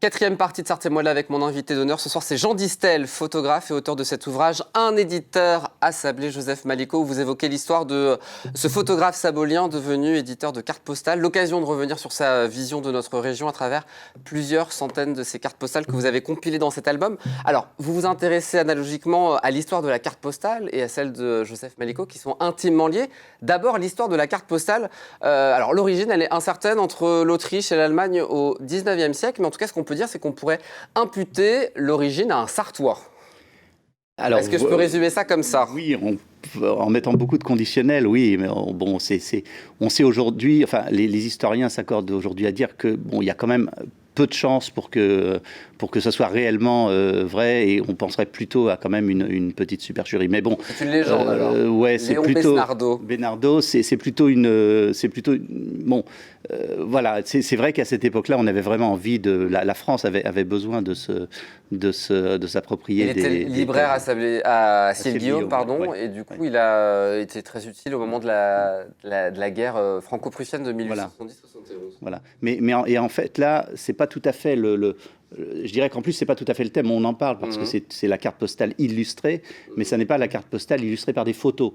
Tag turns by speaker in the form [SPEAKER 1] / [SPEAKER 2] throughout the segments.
[SPEAKER 1] Quatrième partie de Sarthe-et-moi-là avec mon invité d'honneur. Ce soir, c'est Jean Distel, photographe et auteur de cet ouvrage, Un éditeur à Sablé, Joseph Maliko, où vous évoquez l'histoire de ce photographe sabolien devenu éditeur de cartes postales. L'occasion de revenir sur sa vision de notre région à travers plusieurs centaines de ces cartes postales que vous avez compilées dans cet album. Alors, vous vous intéressez analogiquement à l'histoire de la carte postale et à celle de Joseph Maliko, qui sont intimement liées. D'abord, l'histoire de la carte postale. Alors, l'origine, elle est incertaine entre l'Autriche et l'Allemagne au 19e siècle, mais en tout cas, ce qu'on peut dire, c'est qu'on pourrait imputer l'origine à un Sartois. Est-ce que je peux résumer ça comme ça?
[SPEAKER 2] Oui, en mettant beaucoup de conditionnels, oui, mais bon, on sait aujourd'hui, enfin, les historiens s'accordent aujourd'hui à dire que bon, il y a quand même peu de chances pour que ça soit réellement vrai, et on penserait plutôt à quand même une petite supercherie. Mais bon,
[SPEAKER 1] c'est une légende alors.
[SPEAKER 2] Ouais, c'est plutôt Besnardo. C'est plutôt bon. Voilà, c'est vrai qu'à cette époque-là, on avait vraiment envie la France avait besoin de s'approprier.
[SPEAKER 1] Il était libraire à Ciel-Guillaume, pardon, ouais, et du coup, il a été très utile au moment de la guerre franco-prussienne de 1870-71.
[SPEAKER 2] Voilà. Mais en fait, là, c'est pas tout à fait je dirais qu'en plus, c'est pas tout à fait le thème. On en parle parce que c'est la carte postale illustrée, mais ça n'est pas la carte postale illustrée par des photos.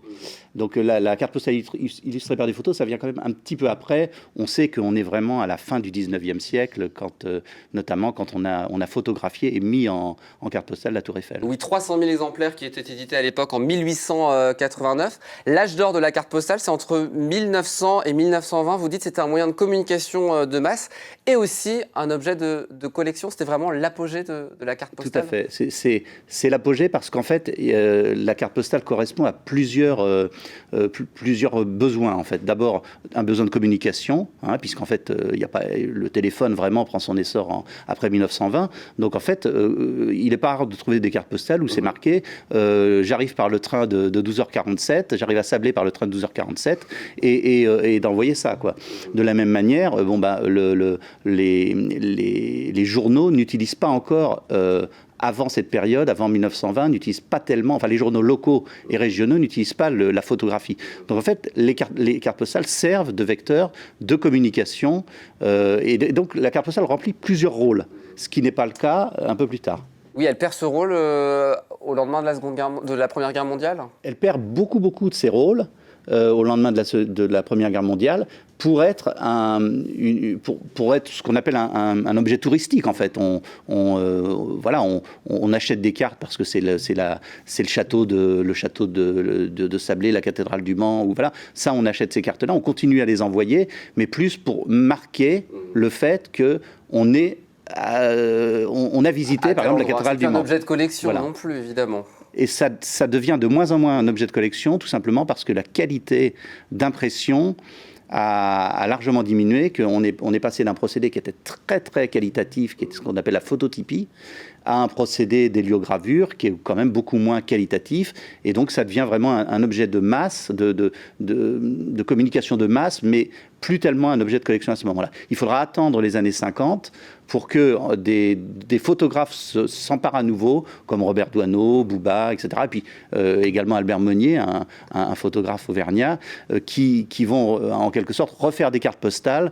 [SPEAKER 2] Donc la carte postale illustrée par des photos, ça vient quand même un petit peu après. On sait qu'on est vraiment à la fin du 19e siècle, notamment quand on a photographié et mis en carte postale la Tour Eiffel.
[SPEAKER 1] Oui, 300 000 exemplaires qui étaient édités à l'époque en 1889. L'âge d'or de la carte postale, c'est entre 1900 et 1920. Vous dites que c'était un moyen de communication de masse et aussi un objet de collection. C'était vraiment l'apogée de la carte postale.
[SPEAKER 2] Tout à fait. C'est l'apogée parce qu'en fait, la carte postale correspond à plusieurs besoins. En fait, d'abord un besoin de communication, puisqu'en fait, le téléphone vraiment prend son essor après 1920. Donc en fait, il n'est pas rare de trouver des cartes postales où c'est marqué j'arrive par le train de 12h47, j'arrive à Sablé par le train de 12h47, et d'envoyer ça, quoi. De la même manière, les journaux n'utilisent pas encore, avant cette période, avant 1920, n'utilisent pas tellement, enfin les journaux locaux et régionaux n'utilisent pas la photographie. Donc en fait, les cartes postales servent de vecteurs de communication, et donc la carte postale remplit plusieurs rôles, ce qui n'est pas le cas un peu plus tard.
[SPEAKER 1] Oui, elle perd ce rôle au lendemain de la Première Guerre mondiale.
[SPEAKER 2] Elle perd beaucoup de ses rôles au lendemain de la Première Guerre mondiale, pour être ce qu'on appelle un objet touristique, en fait. On achète des cartes parce que c'est le château de Sablé, la cathédrale du Mans, ou voilà. Ça, on achète ces cartes-là, on continue à les envoyer, mais plus pour marquer le fait qu'on a visité, par exemple, la cathédrale du Mans.
[SPEAKER 1] C'est un objet de collection non plus, évidemment.
[SPEAKER 2] Et ça devient de moins en moins un objet de collection, tout simplement parce que la qualité d'impression a largement diminué, qu'on est passé d'un procédé qui était très très qualitatif, qui est ce qu'on appelle la phototypie, à un procédé d'héliogravure qui est quand même beaucoup moins qualitatif, et donc ça devient vraiment un objet de masse, de communication de masse, mais plus tellement un objet de collection à ce moment-là. Il faudra attendre les années 50 pour que des photographes s'emparent à nouveau, comme Robert Doisneau, Bouba, etc., et puis également Albert Monnier, un photographe auvergnat, qui vont en quelque sorte refaire des cartes postales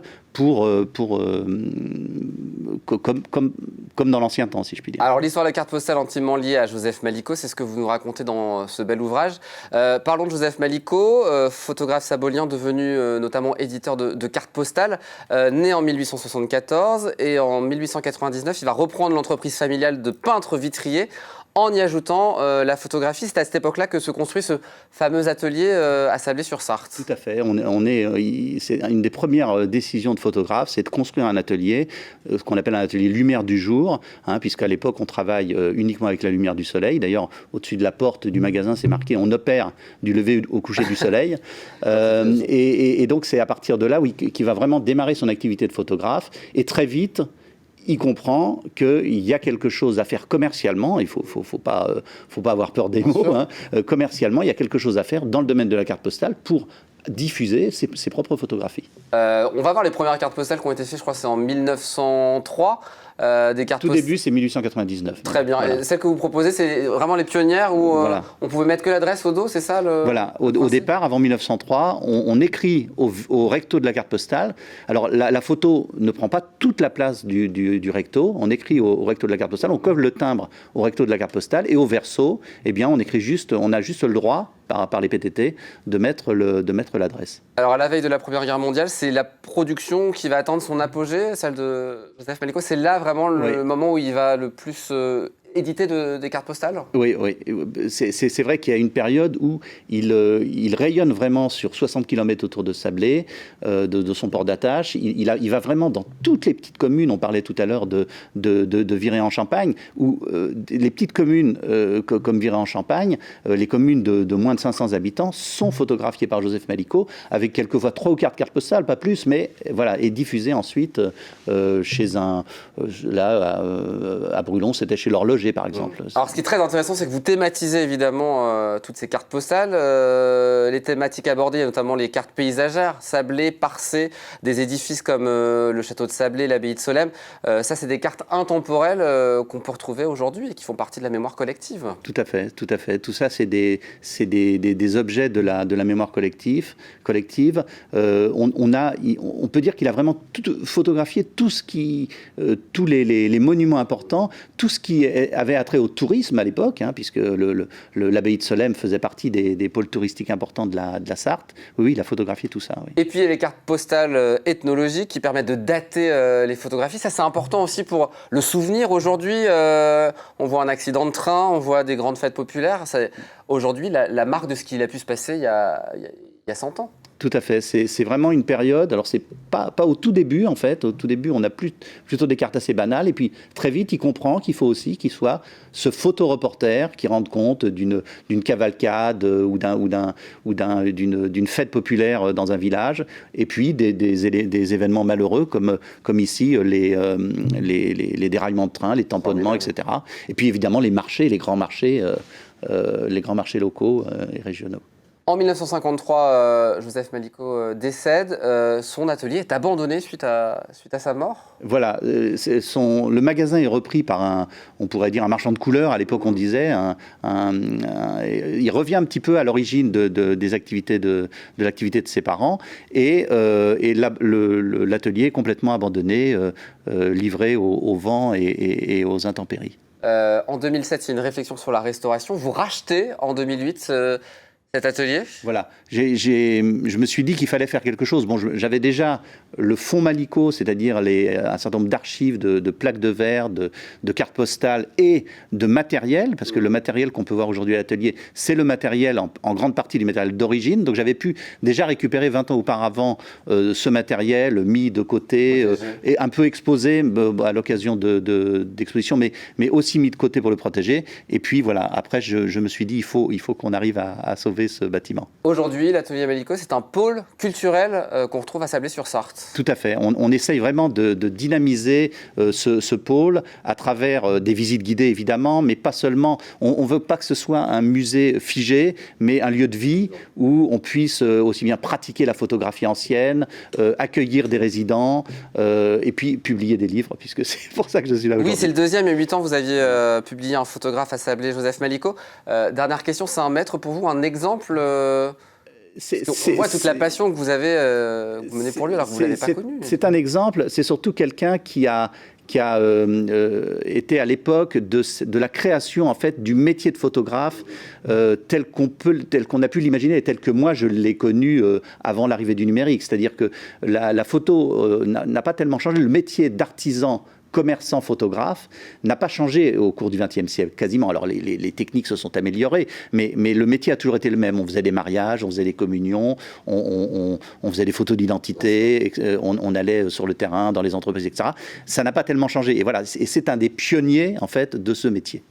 [SPEAKER 2] comme dans l'ancien temps, si je puis dire.
[SPEAKER 1] Alors, l'histoire de la carte postale intimement liée à Joseph Maliko, c'est ce que vous nous racontez dans ce bel ouvrage. Parlons de Joseph Maliko, photographe sabolien devenu notamment éditeur de cartes postales, né en 1874, et en 1899, il va reprendre l'entreprise familiale de peintre vitrier en y ajoutant la photographie. C'est à cette époque-là que se construit ce fameux atelier à Sablé-sur-Sarthe.
[SPEAKER 2] Tout à fait. C'est une des premières décisions de photographe, c'est de construire un atelier, ce qu'on appelle un atelier lumière du jour, puisqu'à l'époque, on travaille uniquement avec la lumière du soleil. D'ailleurs, au-dessus de la porte du magasin, c'est marqué « On opère du lever au coucher du soleil ». Et donc, c'est à partir de là qu'il va vraiment démarrer son activité de photographe. Et très vite, il comprend qu'il y a quelque chose à faire commercialement, il faut pas avoir peur des mots, commercialement, il y a quelque chose à faire dans le domaine de la carte postale pour diffuser ses propres photographies.
[SPEAKER 1] On va voir les premières cartes postales qui ont été faites, je crois que c'est en 1903. Des cartes
[SPEAKER 2] Tout début, c'est 1899.
[SPEAKER 1] Très bien.
[SPEAKER 2] Voilà.
[SPEAKER 1] Et celles que vous proposez, c'est vraiment les pionnières où
[SPEAKER 2] Voilà.
[SPEAKER 1] on pouvait mettre que l'adresse au dos, c'est ça
[SPEAKER 2] Voilà. Au départ, avant 1903, on écrit au recto de la carte postale. Alors, la photo ne prend pas toute la place du recto. On écrit au recto de la carte postale, on colle le timbre au recto de la carte postale, et au verso, eh bien, on a juste le droit, par les PTT, de mettre l'adresse.
[SPEAKER 1] Alors, à la veille de la Première Guerre mondiale, c'est la production qui va atteindre son apogée, celle de Joseph Maliko. C'est là vraiment le moment où il va le plus éditer des cartes postales.
[SPEAKER 2] Oui, oui. C'est vrai qu'il y a une période où il rayonne vraiment sur 60 km autour de Sablé, de son port d'attache. Il va vraiment dans toutes les petites communes. On parlait tout à l'heure de Viré-en-Champagne, où les petites communes comme Viré-en-Champagne, les communes de moins de 500 habitants, sont photographiées par Joseph Maliko, avec quelquefois 3 ou 4 cartes postales, pas plus, mais voilà, et diffusées ensuite chez à Brulon, c'était chez l'horloger, par exemple.
[SPEAKER 1] Alors, ce qui est très intéressant, c'est que vous thématisez évidemment toutes ces cartes postales. Les thématiques abordées, il y a notamment les cartes paysagères, Sablé, Parcé, des édifices comme le château de Sablé, l'abbaye de Solesmes. Ça, c'est des cartes intemporelles qu'on peut retrouver aujourd'hui et qui font partie de la mémoire collective.
[SPEAKER 2] Tout à fait, tout à fait. Tout ça, c'est des objets de la mémoire collective. On peut dire qu'il a vraiment photographié tous les monuments importants, tout ce qui avait attrait au tourisme à l'époque, puisque l'abbaye de Solesmes faisait partie des pôles touristiques importants de la Sarthe. Oui, il a photographié tout ça. Oui.
[SPEAKER 1] Et puis il y a les cartes postales ethnologiques qui permettent de dater les photographies. Ça, c'est important aussi pour le souvenir. Aujourd'hui, on voit un accident de train, on voit des grandes fêtes populaires. Aujourd'hui, la marque de ce qu'il a pu se passer il y a 100 ans.
[SPEAKER 2] Tout à fait. C'est vraiment une période. Alors, c'est pas au tout début, en fait. Au tout début, on a plutôt des cartes assez banales. Et puis, très vite, il comprend qu'il faut aussi qu'il soit ce photoreporter qui rende compte d'une cavalcade ou d'une fête populaire dans un village. Et puis, des événements malheureux comme ici, les déraillements de train, les tamponnements, etc. Et puis, évidemment, les grands marchés locaux et régionaux.
[SPEAKER 1] En 1953, Joseph Maliko décède. Son atelier est abandonné suite à sa mort.
[SPEAKER 2] Voilà, le magasin est repris par on pourrait dire un marchand de couleurs, à l'époque on disait. Il revient un petit peu à l'origine des activités de l'activité de ses parents. Et l'atelier est complètement abandonné, livré au vent et aux intempéries.
[SPEAKER 1] En 2007, il y a une réflexion sur la restauration. Vous rachetez en 2008 cet atelier ?
[SPEAKER 2] Voilà. Je me suis dit qu'il fallait faire quelque chose. Bon, j'avais déjà le fonds Maliko, c'est-à-dire un certain nombre d'archives, de plaques de verre, de cartes postales et de matériel, parce que le matériel qu'on peut voir aujourd'hui à l'atelier, c'est le matériel, en grande partie du matériel d'origine. Donc j'avais pu déjà récupérer 20 ans auparavant ce matériel mis de côté et un peu exposé à l'occasion d'expositions, mais aussi mis de côté pour le protéger. Et puis voilà, après je me suis dit, il faut qu'on arrive à sauver ce bâtiment.
[SPEAKER 1] Aujourd'hui, l'atelier Maliko, c'est un pôle culturel qu'on retrouve à Sablé-sur-Sarthe.
[SPEAKER 2] Tout à fait. On essaye vraiment de dynamiser ce pôle à travers des visites guidées, évidemment, mais pas seulement. On ne veut pas que ce soit un musée figé, mais un lieu de vie où on puisse aussi bien pratiquer la photographie ancienne, accueillir des résidents et puis publier des livres, puisque c'est pour ça que je suis là aujourd'hui.
[SPEAKER 1] Oui, c'est le deuxième. Il y a 8 ans, vous aviez publié un photographe à Sablé, Joseph Maliko. Dernière question, c'est un maître pour vous, un exemple on voit toute la passion que vous avez que vous menez pour lui alors que vous ne l'avez pas connu.
[SPEAKER 2] C'est un exemple, c'est surtout quelqu'un qui a été à l'époque de la création en fait du métier de photographe tel qu'on a pu l'imaginer et tel que moi je l'ai connu avant l'arrivée du numérique. C'est-à-dire que la photo n'a pas tellement changé. Le métier d'artisan commerçant photographe n'a pas changé au cours du XXe siècle, quasiment. Alors les techniques se sont améliorées, mais le métier a toujours été le même. On faisait des mariages, on faisait des communions, on faisait des photos d'identité, on allait sur le terrain, dans les entreprises, etc. Ça n'a pas tellement changé. Et voilà, et c'est un des pionniers, en fait, de ce métier.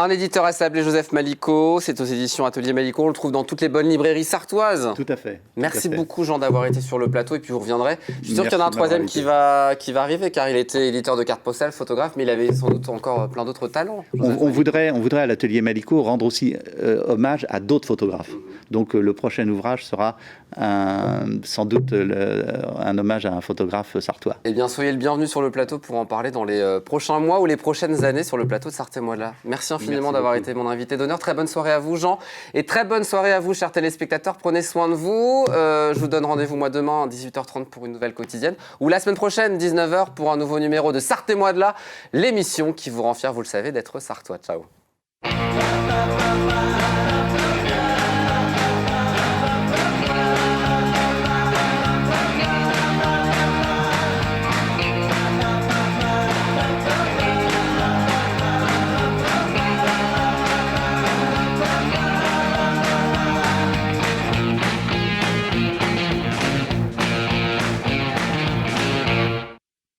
[SPEAKER 1] Un éditeur à Sablé, Joseph Maliko, c'est aux éditions Atelier Maliko, on le trouve dans toutes les bonnes librairies sartoises.
[SPEAKER 2] Tout à fait.
[SPEAKER 1] Merci beaucoup Jean d'avoir été sur le plateau et puis vous reviendrez. Je suis sûr qu'il y en a un troisième qui va arriver car il était éditeur de cartes postales, photographe, mais il avait sans doute encore plein d'autres talents.
[SPEAKER 2] On voudrait à l'Atelier Maliko rendre aussi hommage à d'autres photographes. Donc le prochain ouvrage sera sans doute un hommage à un photographe sartois.
[SPEAKER 1] Eh bien, soyez le bienvenu sur le plateau pour en parler dans les prochains mois ou les prochaines années sur le plateau de Sarthe-et-Moi-de-là. Merci infiniment d'avoir été mon invité d'honneur. Très bonne soirée à vous, Jean. Et très bonne soirée à vous, chers téléspectateurs. Prenez soin de vous. Je vous donne rendez-vous, moi, demain à 18h30 pour une nouvelle quotidienne. Ou la semaine prochaine, 19h, pour un nouveau numéro de Sarthe-et-Moi-de-là, l'émission qui vous rend fier, vous le savez, d'être sartois. Ciao.